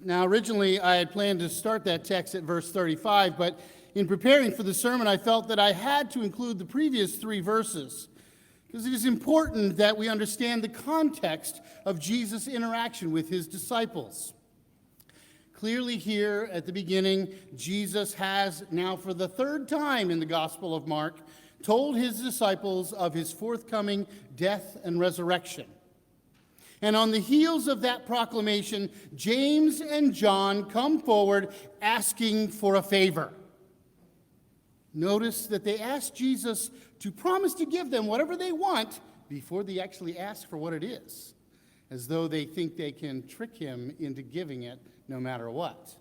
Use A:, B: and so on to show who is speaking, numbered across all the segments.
A: Now, originally, I had planned to start that text at verse 35, but in preparing for the sermon, I felt that I had to include the previous 3 verses, because it is important that we understand the context of Jesus' interaction with his disciples. Clearly here at the beginning, Jesus has now for the 3rd time in the Gospel of Mark told his disciples of his forthcoming death and resurrection. And on the heels of that proclamation, James and John come forward asking for a favor. Notice that they ask Jesus to promise to give them whatever they want before they actually ask for what it is, as though they think they can trick him into giving it no matter what.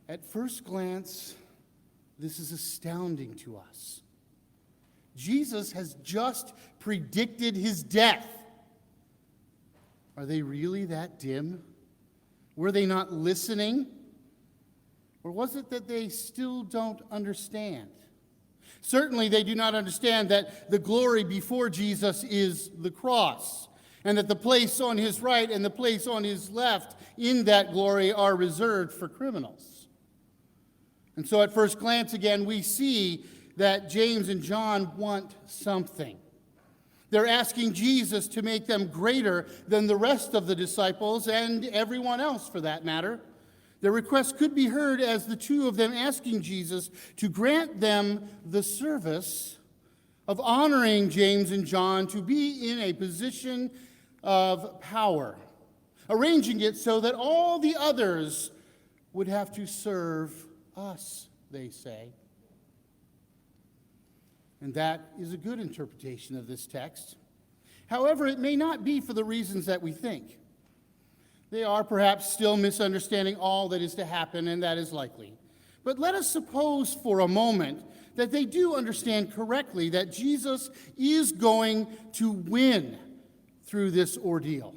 A: At first glance, this is astounding to us. Jesus has just predicted his death. Are they really that dim? Were they not listening? Or was it that they still don't understand? Certainly they do not understand that the glory before Jesus is the cross, and that the place on his right and the place on his left in that glory are reserved for criminals. And so at first glance again, we see that James and John want something. They're asking Jesus to make them greater than the rest of the disciples and everyone else for that matter. Their request could be heard as the 2 of them asking Jesus to grant them the service of honoring James and John to be in a position of power, arranging it so that all the others would have to serve us, they say. And that is a good interpretation of this text. However, it may not be for the reasons that we think. They are perhaps still misunderstanding all that is to happen, and that is likely. But let us suppose for a moment that they do understand correctly that Jesus is going to win through this ordeal.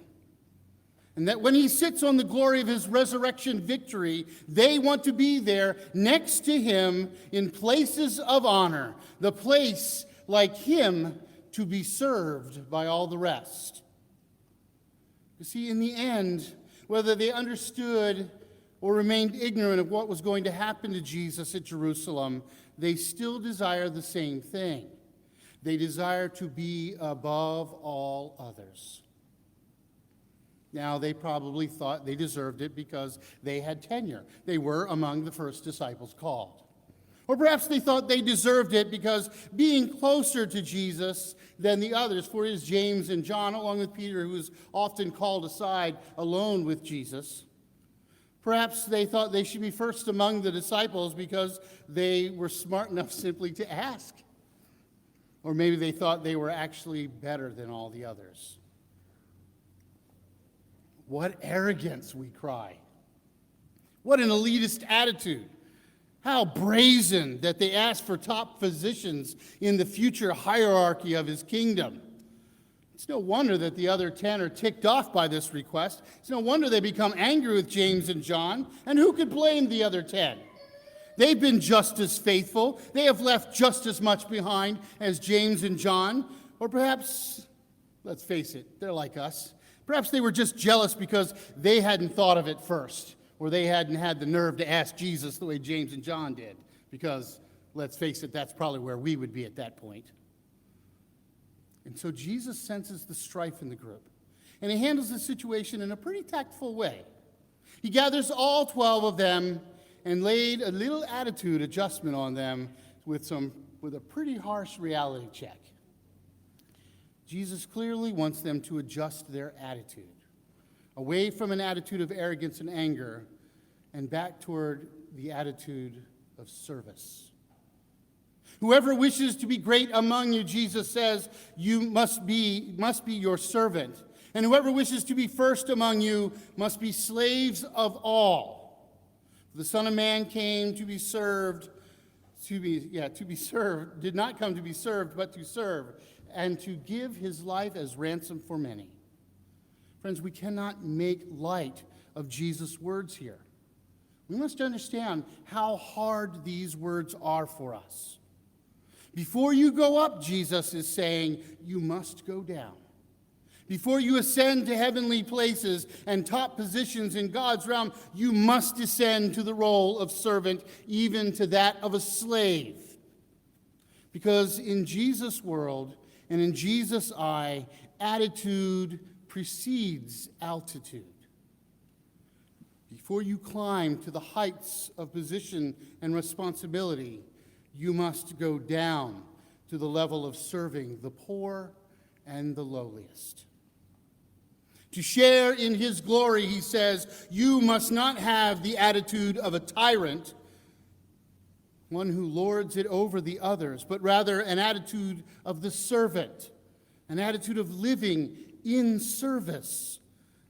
A: And that when he sits on the glory of his resurrection victory, they want to be there next to him in places of honor, the place like him to be served by all the rest. You see, in the end, whether they understood or remained ignorant of what was going to happen to Jesus at Jerusalem, they still desire the same thing. They desire to be above all others. Now, they probably thought they deserved it because they had tenure. They were among the first disciples called. Or perhaps they thought they deserved it because being closer to Jesus than the others, for it is James and John, along with Peter, who is often called aside alone with Jesus. Perhaps they thought they should be first among the disciples because they were smart enough simply to ask. Or maybe they thought they were actually better than all the others. What arrogance, we cry. What an elitist attitude. How brazen that they ask for top positions in the future hierarchy of his kingdom. It's no wonder that the other 10 are ticked off by this request. It's no wonder they become angry with James and John. And who could blame the other 10? They've been just as faithful. They have left just as much behind as James and John. Or perhaps, let's face it, they're like us. Perhaps they were just jealous because they hadn't thought of it first, or they hadn't had the nerve to ask Jesus the way James and John did, because, let's face it, that's probably where we would be at that point. And so Jesus senses the strife in the group, and he handles the situation in a pretty tactful way. He gathers all 12 of them and laid a little attitude adjustment on them with a pretty harsh reality check. Jesus clearly wants them to adjust their attitude, away from an attitude of arrogance and anger, and back toward the attitude of service. Whoever wishes to be great among you, Jesus says, you must be your servant. And whoever wishes to be first among you must be slaves of all. The Son of Man came to be served, did not come to be served, but to serve, and to give his life as ransom for many. Friends, we cannot make light of Jesus' words here. We must understand how hard these words are for us. Before you go up, Jesus is saying, you must go down. Before you ascend to heavenly places and top positions in God's realm, you must descend to the role of servant, even to that of a slave. Because in Jesus' world and in Jesus' eye, attitude precedes altitude. Before you climb to the heights of position and responsibility, you must go down to the level of serving the poor and the lowliest. To share in his glory, he says, you must not have the attitude of a tyrant, one who lords it over the others, but rather an attitude of the servant, an attitude of living in service,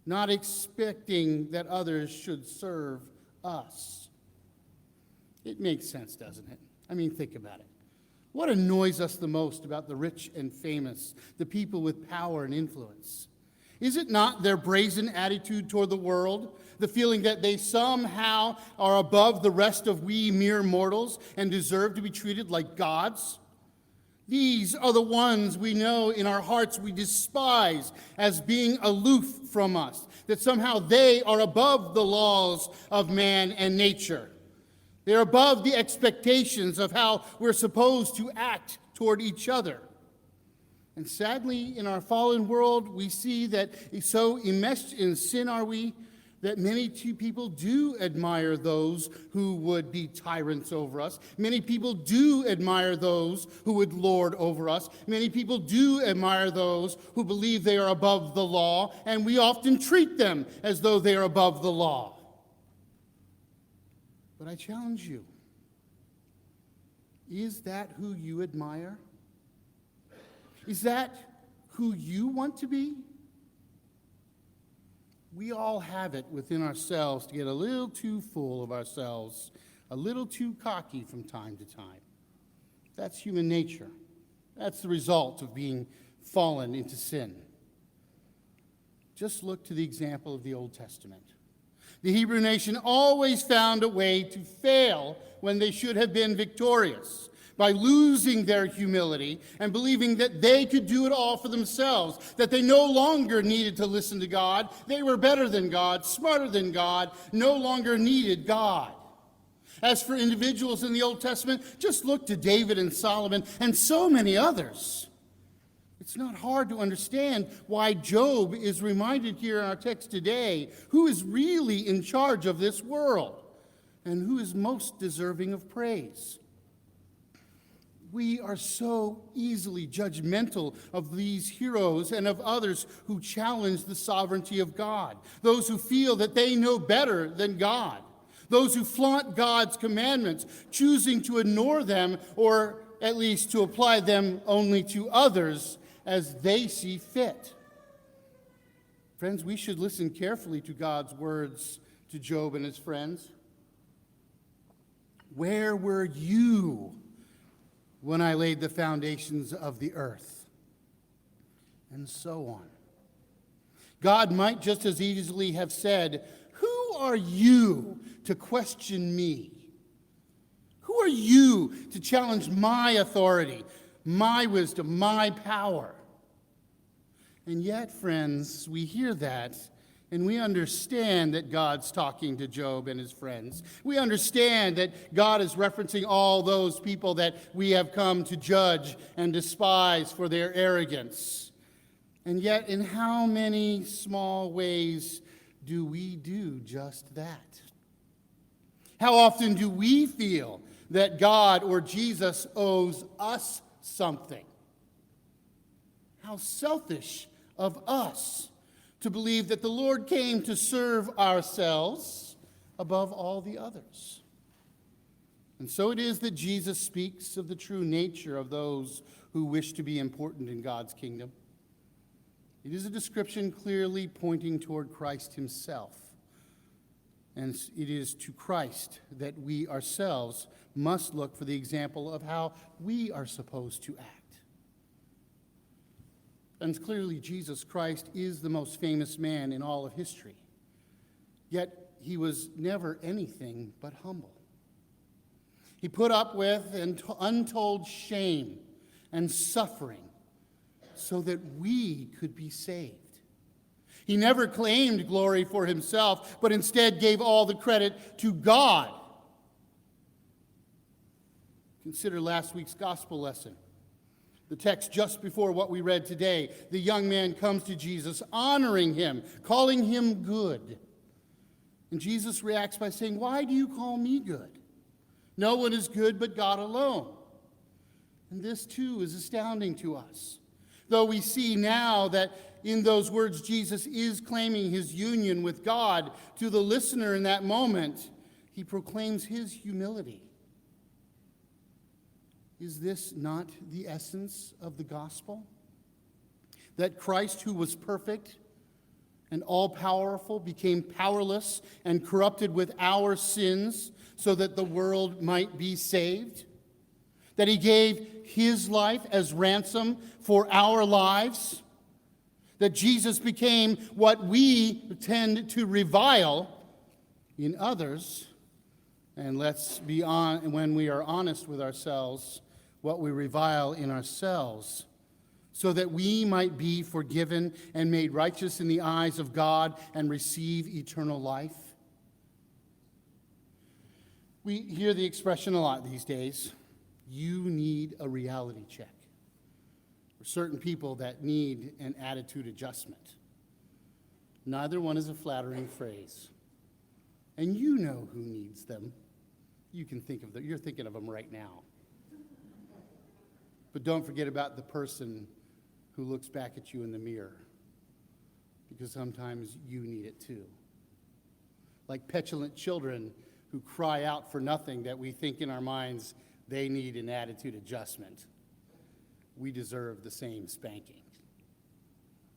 A: not expecting that others should serve us. It makes sense, doesn't it? I mean, think about it. What annoys us the most about the rich and famous, the people with power and influence? Is it not their brazen attitude toward the world, the feeling that they somehow are above the rest of we mere mortals and deserve to be treated like gods? These are the ones we know in our hearts we despise as being aloof from us, that somehow they are above the laws of man and nature. They're above the expectations of how we're supposed to act toward each other. And sadly, in our fallen world, we see that so enmeshed in sin are we, that many people do admire those who would be tyrants over us. Many people do admire those who would lord over us. Many people do admire those who believe they are above the law, and we often treat them as though they are above the law. But I challenge you, is that who you admire? Is that who you want to be? We all have it within ourselves to get a little too full of ourselves, a little too cocky from time to time. That's human nature. That's the result of being fallen into sin. Just look to the example of the Old Testament. The Hebrew nation always found a way to fail when they should have been victorious, by losing their humility and believing that they could do it all for themselves, that they no longer needed to listen to God. They were better than God, smarter than God, no longer needed God. As for individuals in the Old Testament, just look to David and Solomon and so many others. It's not hard to understand why Job is reminded here in our text today who is really in charge of this world and who is most deserving of praise. We are so easily judgmental of these heroes and of others who challenge the sovereignty of God, those who feel that they know better than God, those who flaunt God's commandments, choosing to ignore them or at least to apply them only to others as they see fit. Friends, we should listen carefully to God's words to Job and his friends. Where were you when I laid the foundations of the earth? And so on. God might just as easily have said, who are you to question me? Who are you to challenge my authority, my wisdom, my power? And yet, friends, we hear that and we understand that God's talking to Job and his friends. We understand that God is referencing all those people that we have come to judge and despise for their arrogance. And yet, in how many small ways do we do just that? How often do we feel that God or Jesus owes us something? How selfish of us to believe that the Lord came to serve ourselves above all the others. And so it is that Jesus speaks of the true nature of those who wish to be important in God's kingdom. It is a description clearly pointing toward Christ himself. And it is to Christ that we ourselves must look for the example of how we are supposed to act. And clearly, Jesus Christ is the most famous man in all of history. Yet, he was never anything but humble. He put up with untold shame and suffering so that we could be saved. He never claimed glory for himself, but instead gave all the credit to God. Consider last week's gospel lesson. The text just before what we read today. The young man comes to Jesus, honoring him, calling him good. And Jesus reacts by saying, "Why do you call me good? No one is good but God alone." And this too is astounding to us. Though we see now that in those words Jesus is claiming his union with God, to the listener in that moment, he proclaims his humility. Is this not the essence of the gospel? That Christ, who was perfect and all-powerful, became powerless and corrupted with our sins so that the world might be saved? That he gave his life as ransom for our lives? That Jesus became what we tend to revile in others, and let's be on when we are honest with ourselves, what we revile in ourselves, so that we might be forgiven and made righteous in the eyes of God and receive eternal life? We hear the expression a lot these days, you need a reality check. For certain people that need an attitude adjustment. Neither one is a flattering phrase. And you know who needs them. You can think of them. You're thinking of them right now. But don't forget about the person who looks back at you in the mirror, because sometimes you need it too. Like petulant children who cry out for nothing that we think in our minds they need an attitude adjustment. We deserve the same spanking.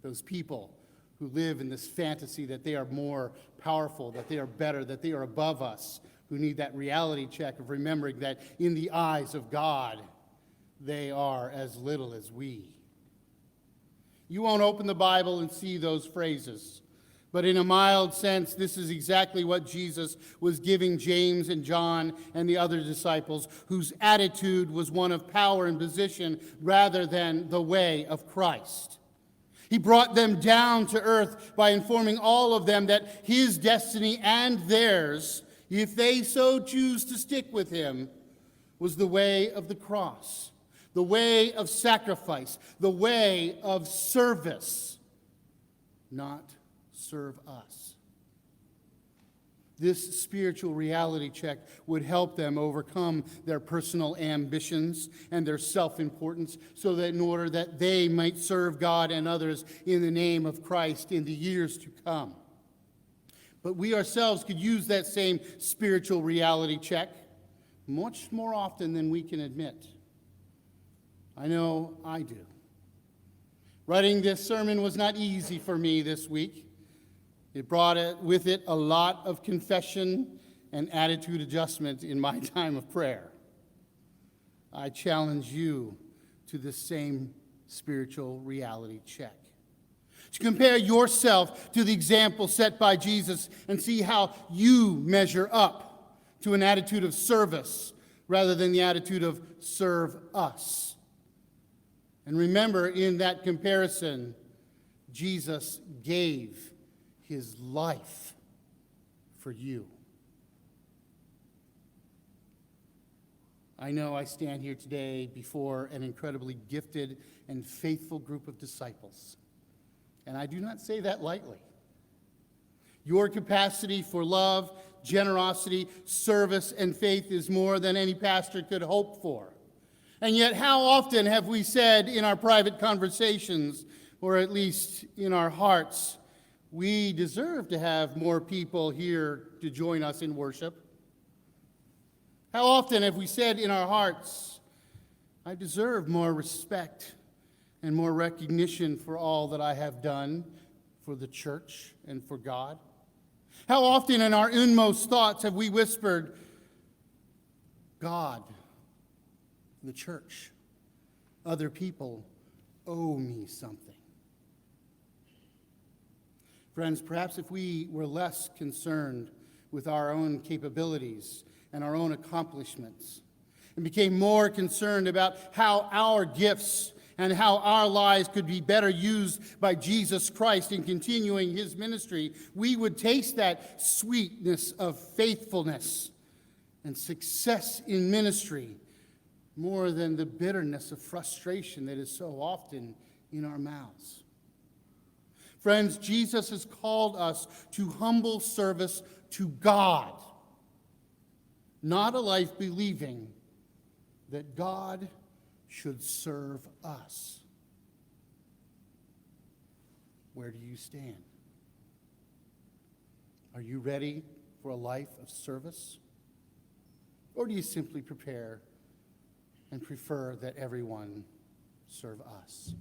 A: Those people who live in this fantasy that they are more powerful, that they are better, that they are above us, who need that reality check of remembering that in the eyes of God, they are as little as we. You won't open the Bible and see those phrases, but in a mild sense, this is exactly what Jesus was giving James and John and the other disciples, whose attitude was one of power and position rather than the way of Christ. He brought them down to earth by informing all of them that his destiny and theirs, if they so choose to stick with him, was the way of the cross. The way of sacrifice, the way of service, not serve us. This spiritual reality check would help them overcome their personal ambitions and their self-importance, so that in order that they might serve God and others in the name of Christ in the years to come. But we ourselves could use that same spiritual reality check much more often than we can admit. I know I do. Writing this sermon was not easy for me this week. It brought with it a lot of confession and attitude adjustment in my time of prayer. I challenge you to the same spiritual reality check. To compare yourself to the example set by Jesus and see how you measure up to an attitude of service rather than the attitude of serve us. And remember, in that comparison, Jesus gave his life for you. I know I stand here today before an incredibly gifted and faithful group of disciples, and I do not say that lightly. Your capacity for love, generosity, service, and faith is more than any pastor could hope for. And yet, how often have we said in our private conversations, or at least in our hearts, we deserve to have more people here to join us in worship? How often have we said in our hearts, I deserve more respect and more recognition for all that I have done for the church and for God? How often in our inmost thoughts have we whispered, God, the church, other people owe me something? Friends, perhaps if we were less concerned with our own capabilities and our own accomplishments and became more concerned about how our gifts and how our lives could be better used by Jesus Christ in continuing his ministry, we would taste that sweetness of faithfulness and success in ministry more than the bitterness of frustration that is so often in our mouths. Friends, Jesus has called us to humble service to God, not a life believing that God should serve us. Where do you stand? Are you ready for a life of service? Or do you simply prepare and prefer that everyone serve us?